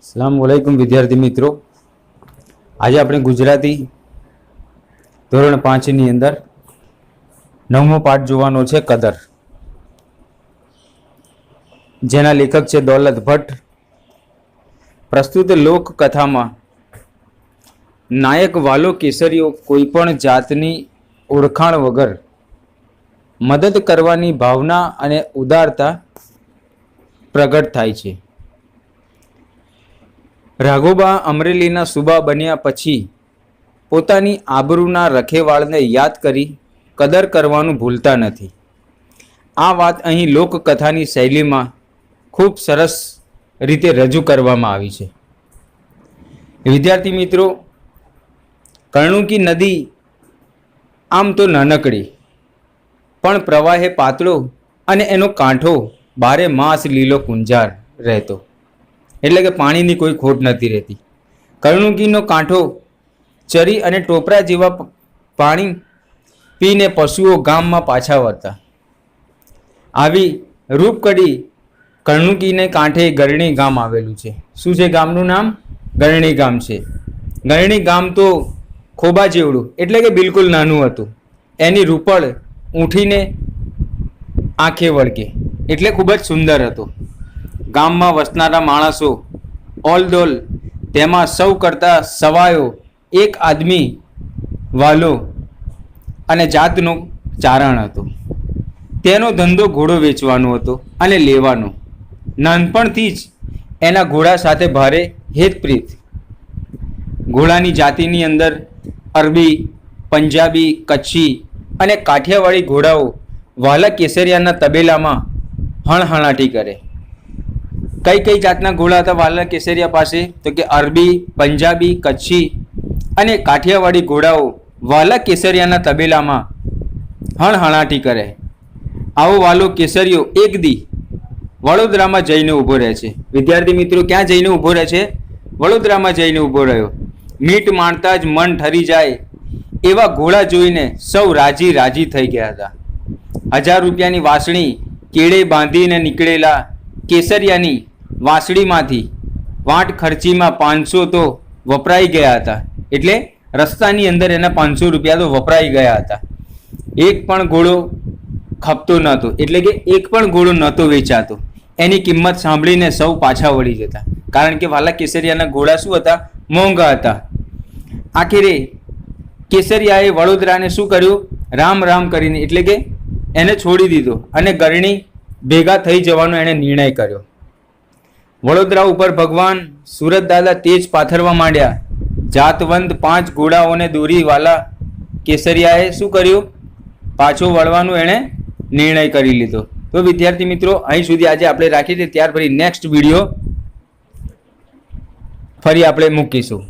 अस्सलामुअलैकुम विद्यार्थी मित्रों, आज આપણે ગુજરાતી ધોરણ 5 ની અંદર નવમો પાઠ જોવાનો છે કદર, જેના લેખક છે દૌલત ભટ્ટ। પ્રસ્તુત લોક કથામાં નાયક વાલો કેસરીઓ કોઈ પણ જાતની ઓળખાણ વગર મદદ કરવાની ભાવના અને ઉદારતા પ્રગટ થાય છે। રાઘોબા અમરેલીના સુબા બન્યા પછી પોતાની આબરૂના રખેવાળને યાદ કરી કદર કરવાનું ભૂલતા નથી। આ વાત અહીં લોકકથાની શૈલીમાં ખૂબ સરસ રીતે રજૂ કરવામાં આવી છે। વિદ્યાર્થી મિત્રો, કર્ણુકી નદી આમ તો નાનકડી પણ પ્રવાહે પાતળો અને એનો કાંઠો બારે માસ લીલો કુંજાર રહેતો, એટલે કે પાણીની કોઈ ખોટ નથી રહેતી। કર્ણુકીનો કાંઠો ચરી અને ટોપરા જેવા પાણી પીને પશુઓ ગામમાં પાછા વળતા। આવી રૂપકડી કર્ણુકીને કાંઠે ગરણી ગામ આવેલું છે। શું છે ગામનું નામ? ગરણી ગામ છે। ગરણી ગામ તો ખોબા જેવડું એટલે કે બિલકુલ નાનું હતું। એની રૂપળ ઊંઠીને આંખે વળગે એટલે ખૂબ જ સુંદર હતો। ગામમાં વસનારા માણસો ઓલડોલ, તેમાં સૌ કરતા સવાયો એક આદમી વાલો અને જાતનો ચારણ હતો। તેનો ધંધો ઘોડો વેચવાનો હતો અને લેવાનો। નાનપણથી જ એના ઘોડા સાથે ભારે હેતપ્રીત। ઘોડાની જાતિની અંદર અરબી, પંજાબી, કચ્છી અને કાઠિયાવાડી ઘોડાઓ વાલા કેસરિયાના તબેલામાં હણહણાટી કરે। કઈ કઈ જાતના ઘોડા હતા વાલા કેસરિયા પાસે? તો કે અરબી, પંજાબી, કચ્છી અને કાઠિયાવાડી ઘોડાઓ વાલા કેસરિયાના તબેલામાં હણહણાટી કરે। આવો વાલો કેસરીયો એક દી વડોદરામાં જઈને ઊભો રહે છે। વિદ્યાર્થી મિત્રો, ક્યાં જઈને ઊભો રહે છે? વડોદરામાં જઈને ઊભો રહ્યો। મીટ માણતા જ મન ઠરી જાય એવા ઘોડા જોઈને સૌ રાજી રાજી થઈ ગયા હતા। 1000 રૂપિયાની વાસણી કેળે બાંધીને નીકળેલા કેસરિયાની વાસળીમાંથી વાટ ખર્ચીમાં 500 તો વપરાઈ ગયા હતા। એટલે રસ્તાની અંદર એના 500 રૂપિયા તો વપરાઈ ગયા હતા। એક પણ ઘોડો ખપતો નહોતો, એટલે કે એક પણ ઘોડો નહોતો વેચાતો। એની કિંમત સાંભળીને સૌ પાછા વળી જતા, કારણ કે વાલા કેસરિયાના ઘોડા શું હતા? મોંઘા હતા। આખરે કેસરિયાએ વડોદરાને શું કર્યું? રામ રામ કરીને એટલે કે એને છોડી દીધો અને ગરણી ભેગા થઈ જવાનો એણે નિર્ણય કર્યો। વડોદરા ઉપર ભગવાન સુરત દાદા તેજ પાથરવા માંડ્યા। જાતવંત 5 ઘોડાઓને દોરી વાલા કેસરિયાએ શું કર્યું? પાછો વળવાનું એણે નિર્ણય કરી લીધો। તો વિદ્યાર્થી મિત્રો, અહીં સુધી આજે આપણે રાખીએ છીએ। ત્યાર પછી નેક્સ્ટ વિડીયો ફરી આપણે મૂકીશું।